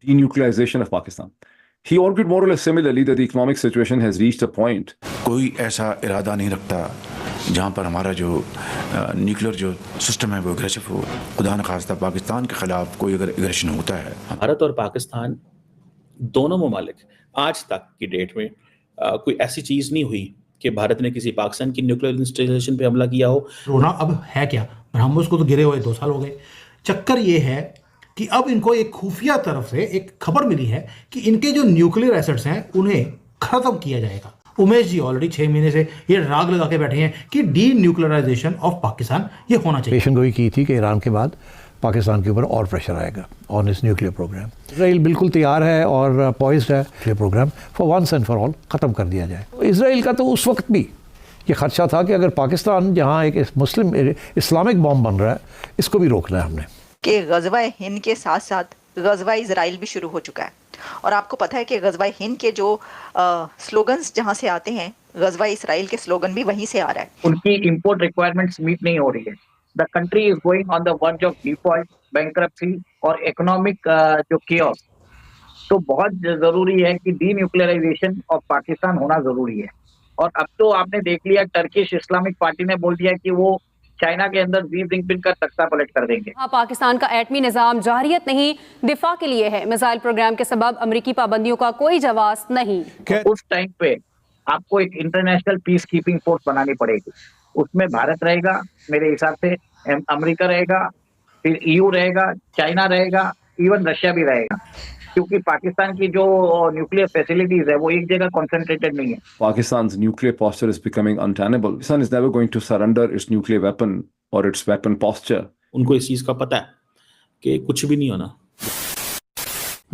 denuclearization of Pakistan. He argued more or less similarly that the economic situation has reached a point. कोई ऐसा इरादा नहीं रखता जहाँ पर हमारा जो न्यूक्लियर जो सिस्टम है वो एग्रेसिव हो। खुदा न खास्ता पाकिस्तान के खिलाफ कोई अगर एग्रेशन होता है, भारत और पाकिस्तान दोनों ममालिक आज तक की डेट में कोई ऐसी चीज नहीं हुई कि भारत ने किसी पाकिस्तान की न्यूक्लियर इंस्टॉलेशन पे हमला किया हो। रोना अब है क्या, ब्रह्मोस को तो गिरे हुए 2 साल हो गए। चक्कर ये है कि अब इनको एक खुफिया तरफ से एक खबर मिली है कि इनके जो न्यूक्लियर एसेट्स हैं उन्हें खत्म किया जाएगा। उमेश जी ऑलरेडी 6 महीने से ये राग लगा के बैठे हैं कि डी न्यूक्लियराइजेशन ऑफ पाकिस्तान ये होना चाहिए। पेशन गोई की थी कि ईरान के बाद पाकिस्तान के ऊपर और प्रेशर आएगा ऑन इस न्यूक्लियर प्रोग्राम। इसराइल बिल्कुल तैयार है और पॉइज्ड है nuclear programme for once and for all ख़त्म कर दिया जाए। इसराइल का तो उस वक्त भी ये खदशा था कि अगर पाकिस्तान जहाँ एक मुस्लिम इस्लामिक बॉम्ब बन रहा है, इसको भी रोकना है हमने। कि गज़वा हिंद के साथ साथ गज़वा इजराइल भी शुरू हो चुका है और आपको पता है कि गज़वा हिंद के जो स्लोगन्स जहाँ से आते हैं, गज़वा इजराइल के स्लोगन भी वहीं से आ रहा है। उनकी इंपोर्ट रिक्वायरमेंट्स मीट नहीं हो रही है। The country is going on the verge of default, bankruptcy और इकोनॉमिक जो केओस। तो बहुत जरूरी है कि डी न्यूक्लियराइजेशन ऑफ पाकिस्तान होना जरूरी है। और अब तो आपने देख लिया, टर्किश इस्लामिक पार्टी ने बोल दिया कि वो चाइना के अंदर शी जिनपिंग का तख्ता पलट कर देंगे। पाकिस्तान का एटमी निजाम जारियत नहीं, दिफा के लिए है। मिसाइल प्रोग्राम के सबब अमरीकी पाबंदियों का कोई जवाब नहीं। उस टाइम पे आपको एक इंटरनेशनल पीस कीपिंग फोर्स बनानी पड़ेगी। उसमें भारत रहेगा, मेरे हिसाब से अमेरिका रहेगा, फिर ईयू रहेगा, चाइना रहेगा, इवन रशिया भी रहेगा, क्योंकि पाकिस्तान की जो न्यूक्लियर फैसिलिटीज है वो एक जगह कॉन्सेंट्रेटेड नहीं है। Pakistan's nuclear posture is becoming untenable. Pakistan is never going to surrender its nuclear weapon or its weapon posture. उनको इस चीज का पता है कि कुछ भी नहीं होना।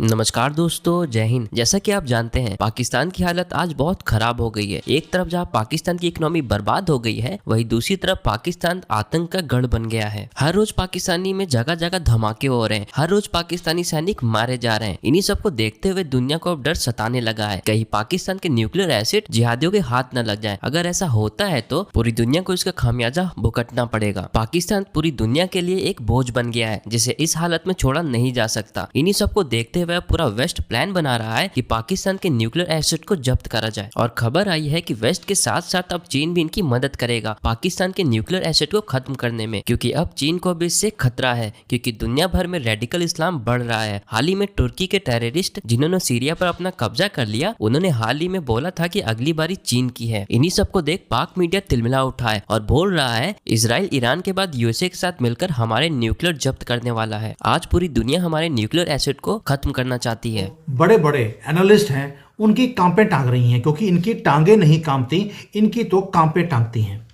नमस्कार दोस्तों, जय हिंद। जैसा कि आप जानते हैं, पाकिस्तान की हालत आज बहुत खराब हो गई है। एक तरफ जहां पाकिस्तान की इकोनॉमी बर्बाद हो गई है, वहीं दूसरी तरफ पाकिस्तान आतंक का गढ़ बन गया है। हर रोज पाकिस्तानी में जगह जगह धमाके हो रहे हैं, हर रोज पाकिस्तानी सैनिक मारे जा रहे हैं। इन्हीं सबको देखते हुए दुनिया को अब डर सताने लगा है, कहीं पाकिस्तान के न्यूक्लियर एसिड जिहादियों के हाथ न लग जाए। अगर ऐसा होता है तो पूरी दुनिया को इसका खामियाजा भुगतना पड़ेगा। पाकिस्तान पूरी दुनिया के लिए एक बोझ बन गया है, जिसे इस हालत में छोड़ा नहीं जा सकता। इन्हीं सबको देखते वह पूरा वेस्ट प्लान बना रहा है कि पाकिस्तान के न्यूक्लियर एसिड को जब्त करा जाए। और खबर आई है कि वेस्ट के साथ साथ अब चीन भी इनकी मदद करेगा पाकिस्तान के न्यूक्लियर एसिड को खत्म करने में, क्योंकि अब चीन को भी इससे खतरा है, क्योंकि दुनिया भर में रेडिकल इस्लाम बढ़ रहा है। हाल ही में तुर्की के टेररिस्ट जिन्होंने सीरिया पर अपना कब्जा कर लिया, उन्होंने हाल ही में बोला था कि अगली बारी चीन की है। इन्हीं सबको देख पाक मीडिया तिलमिला उठा है और बोल रहा है इजराइल ईरान के बाद यूएसए के साथ मिलकर हमारे न्यूक्लियर जब्त करने वाला है। आज पूरी दुनिया हमारे न्यूक्लियर एसिड को खत्म करना चाहती है। बड़े बड़े एनालिस्ट हैं, उनकी कांपें टांग रही हैं, क्योंकि इनकी टांगें नहीं कांपती, इनकी तो कांपें टांगती हैं।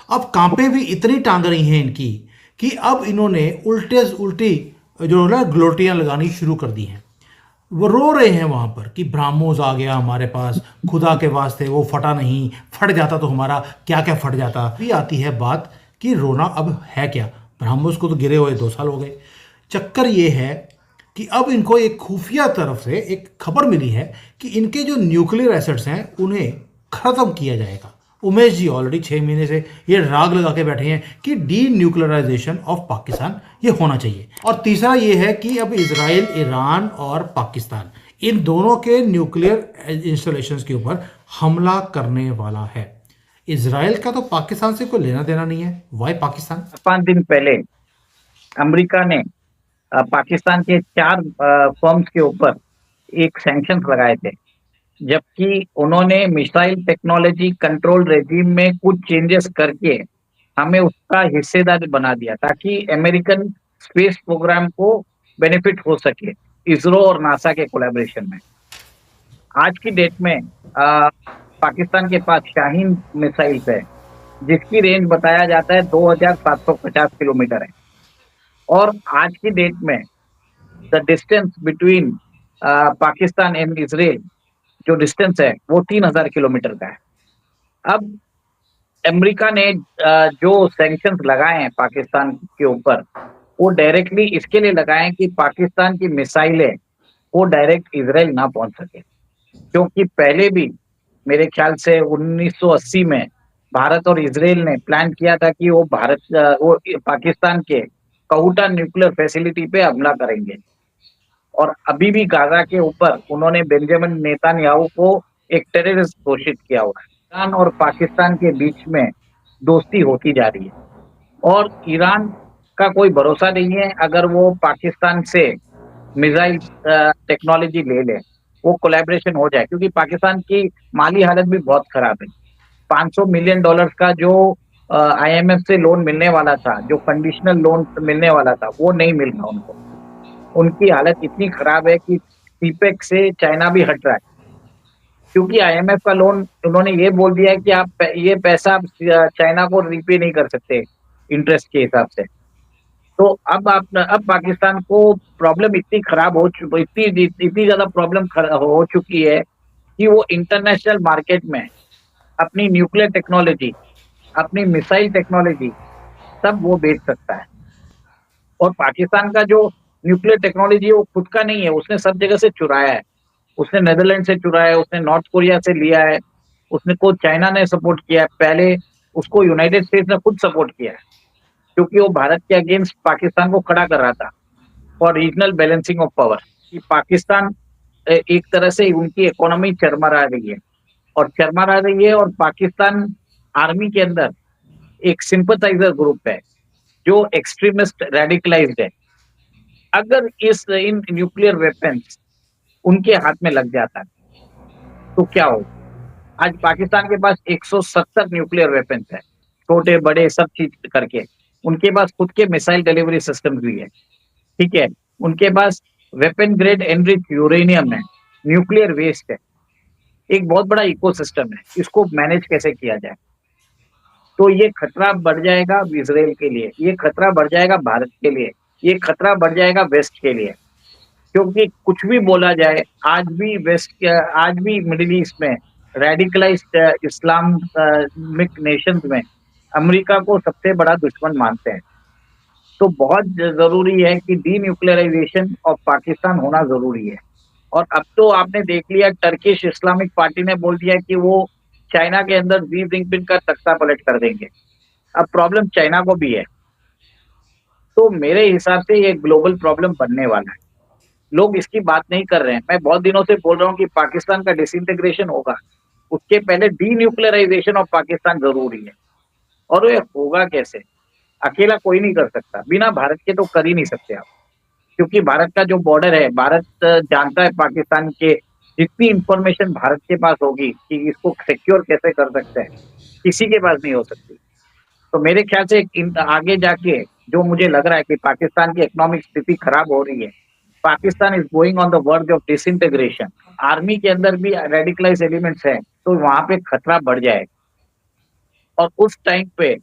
अब कांपें भी इतनी टांग रही हैं इनकी कि अब इन्होंने उल्टी जो ना ग्लोटियां लगानी शुरू कर दी हैं। वो रो रहे हैं वहाँ पर कि ब्रह्मोस आ गया हमारे पास, खुदा के वास्ते वो फटा नहीं, फट जाता तो हमारा क्या क्या फट जाता। भी आती है बात कि रोना अब है क्या, ब्रह्मोस को तो गिरे हुए 2 साल हो गए। चक्कर ये है कि अब इनको एक खुफिया तरफ से एक खबर मिली है कि इनके जो न्यूक्लियर एसेट्स हैं उन्हें ख़त्म किया जाएगा। उमेश जी ऑलरेडी 6 महीने से ये राग लगा के बैठे हैं कि डी न्यूक्लियराइजेशन ऑफ पाकिस्तान ये होना चाहिए। और तीसरा ये है कि अब इजराइल, ईरान और पाकिस्तान इन दोनों के न्यूक्लियर इंस्टॉलेशंस के ऊपर हमला करने वाला है। इजराइल का तो पाकिस्तान से कोई लेना देना नहीं है। वाई पाकिस्तान? 5 दिन पहले अमेरिका ने पाकिस्तान के 4 फर्म्स के ऊपर एक सैंक्शंस लगाए थे, जबकि उन्होंने मिसाइल टेक्नोलॉजी कंट्रोल रेजिम में कुछ चेंजेस करके हमें उसका हिस्सेदार बना दिया, ताकि अमेरिकन स्पेस प्रोग्राम को बेनिफिट हो सके इसरो और नासा के कोलैबोरेशन में। आज की डेट में पाकिस्तान के पास शाहीन मिसाइल है, जिसकी रेंज बताया जाता है 2750 किलोमीटर है। और आज की डेट में the distance between Pakistan and Israel जो डिस्टेंस है वो 3000 किलोमीटर का है। अब अमेरिका ने जो सैंक्शंस लगाए हैं पाकिस्तान के ऊपर, वो डायरेक्टली इसके लिए लगाए हैं कि पाकिस्तान की मिसाइलें वो डायरेक्ट इजराइल ना पहुंच सके, क्योंकि पहले भी मेरे ख्याल से 1980 में भारत और इजराइल ने प्लान किया था कि वो पाकिस्तान के कहूटा न्यूक्लियर फैसिलिटी पे हमला करेंगे। और अभी भी गाजा के ऊपर उन्होंने बेंजामिन नेतन्याहू को एक टेररिस्ट घोषित किया हुआ है। ईरान और पाकिस्तान के बीच में दोस्ती होती जा रही है और ईरान का कोई भरोसा नहीं है, अगर वो पाकिस्तान से मिसाइल टेक्नोलॉजी ले ले, वो कोलैबोरेशन हो जाए, क्योंकि पाकिस्तान की माली हालत भी बहुत खराब है। $500 मिलियन का जो IMF से लोन मिलने वाला था, जो कंडीशनल लोन मिलने वाला था, वो नहीं मिल रहा उनको। उनकी हालत इतनी खराब है कि सीपेक से चाइना भी हट रहा है, क्योंकि IMF का लोन उन्होंने ये बोल दिया है कि आप ये पैसा आप चाइना को रीपे नहीं कर सकते इंटरेस्ट के हिसाब से। तो अब पाकिस्तान को प्रॉब्लम इतनी खराब हो चुकी, इतनी ज्यादा प्रॉब्लम हो चुकी है कि वो इंटरनेशनल मार्केट में अपनी न्यूक्लियर टेक्नोलॉजी, अपनी मिसाइल टेक्नोलॉजी सब वो बेच सकता है। और पाकिस्तान का जो न्यूक्लियर टेक्नोलॉजी है वो खुद का नहीं है, उसने सब जगह से चुराया है। उसने नेदरलैंड से चुराया है, उसने नॉर्थ कोरिया से लिया है, उसने को चाइना ने सपोर्ट किया है, पहले उसको यूनाइटेड स्टेट्स ने खुद सपोर्ट किया है, क्योंकि वो भारत के अगेंस्ट पाकिस्तान को खड़ा कर रहा था for regional balancing of power. कि पाकिस्तान एक तरह से उनकी इकोनॉमी चरमरा रही है और पाकिस्तान आर्मी के अंदर एक सिंपथाइजर ग्रुप है जो एक्सट्रीमिस्ट रेडिकलाइज्ड है। अगर इन न्यूक्लियर वेपन्स उनके हाथ में लग जाता है तो क्या हो? आज पाकिस्तान के पास 170 न्यूक्लियर वेपन्स है, छोटे बड़े सब चीज करके। उनके पास खुद के मिसाइल डिलीवरी सिस्टम भी है, ठीक है। उनके पास वेपन ग्रेड एनरिच यूरेनियम है, न्यूक्लियर वेस्ट है, एक बहुत बड़ा इकोसिस्टम है। इसको मैनेज कैसे किया जाए? तो ये खतरा बढ़ जाएगा इजराइल के लिए, ये खतरा बढ़ जाएगा भारत के लिए, ये खतरा बढ़ जाएगा वेस्ट के लिए। क्योंकि कुछ भी बोला जाए, आज भी मिडिल ईस्ट में रेडिकलाइज्ड इस्लामिक नेशंस में अमेरिका को सबसे बड़ा दुश्मन मानते हैं। तो बहुत जरूरी है कि डीन्यूक्लियराइजेशन ऑफ पाकिस्तान होना जरूरी है। और अब तो आपने देख लिया, टर्किश इस्लामिक पार्टी ने बोल दिया कि वो चाइना के अंदर शी जिनपिंग का तख्ता पलट कर देंगे। अब प्रॉब्लम चाइना को भी है। तो मेरे हिसाब से ये ग्लोबल प्रॉब्लम बनने वाला है। लोग इसकी बात नहीं कर रहे हैं। मैं बहुत दिनों से बोल रहा हूँ कि पाकिस्तान का डिसइंटीग्रेशन होगा, उसके पहले डीन्यूक्लियराइजेशन ऑफ पाकिस्तान जरूरी है। और ये होगा कैसे? अकेला कोई नहीं कर सकता, बिना भारत के तो कर ही नहीं सकते आप, क्योंकि भारत का जो बॉर्डर है, भारत जानता है पाकिस्तान के जितनी इंफॉर्मेशन भारत के पास होगी कि इसको सिक्योर कैसे कर सकते हैं, किसी के पास नहीं हो सकती। तो मेरे ख्याल से आगे जाके जो मुझे लग रहा है कि पाकिस्तान की इकोनॉमिक स्थिति खराब हो रही है, Pakistan is going on the verge of disintegration. Army के अंदर भी रेडिकलाइज एलिमेंट्स हैं, तो वहां पे खतरा बढ़ जाएगा। और उस टाइम पे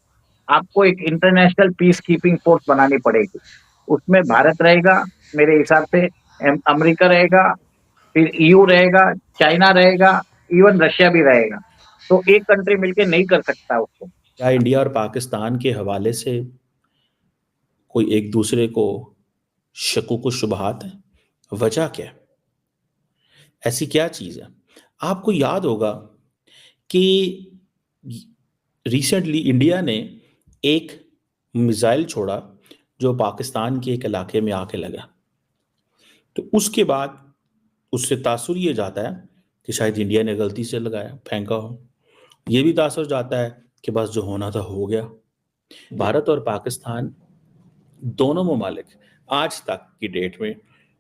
आपको एक इंटरनेशनल पीस कीपिंग फोर्स बनानी पड़ेगी। उसमें भारत रहेगा मेरे हिसाब से, अमेरिका रहेगा, फिर EU रहेगा, चाइना रहेगा, इवन रशिया भी रहेगा। तो एक कंट्री मिलके नहीं कर सकता उसको। क्या इंडिया और पाकिस्तान के हवाले से कोई एक दूसरे को शकूक शुबहात है? वजह क्या है? ऐसी क्या चीज़ है? आपको याद होगा कि रिसेंटली इंडिया ने एक मिसाइल छोड़ा जो पाकिस्तान के एक इलाके में आके लगा। तो उसके बाद उससे तासुर ये जाता है कि शायद इंडिया ने गलती से लगाया, फेंका हो। ये भी तासुर जाता है कि बस जो होना था हो गया। भारत और पाकिस्तान दोनों ममालिक आज तक की डेट में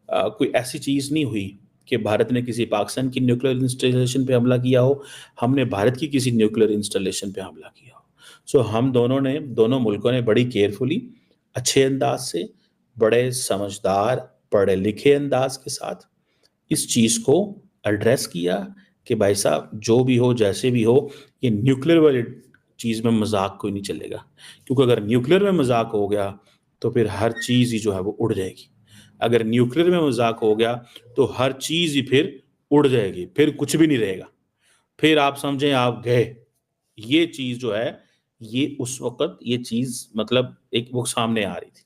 कोई ऐसी चीज़ नहीं हुई कि भारत ने किसी पाकिस्तान की न्यूक्लियर इंस्टॉलेशन पे हमला किया हो, हमने भारत की किसी न्यूक्लियर इंस्टॉलेशन पे हमला किया हो। सो हम दोनों मुल्कों ने बड़ी केयरफुली, अच्छे अंदाज से, बड़े समझदार, पढ़े लिखे अंदाज के साथ इस चीज़ को एड्रेस किया कि भाई साहब जो भी हो, जैसे भी हो, ये न्यूक्लियर वाली चीज़ में मजाक कोई नहीं चलेगा। क्योंकि अगर न्यूक्लियर में मजाक हो गया तो फिर हर चीज़ ही जो है वो उड़ जाएगी। अगर न्यूक्लियर में मजाक हो गया तो हर चीज़ ही फिर उड़ जाएगी, फिर कुछ भी नहीं रहेगा। फिर आप समझें आप गए। ये चीज़ जो है, ये उस वक्त ये चीज़ मतलब एक वो सामने आ रही थी।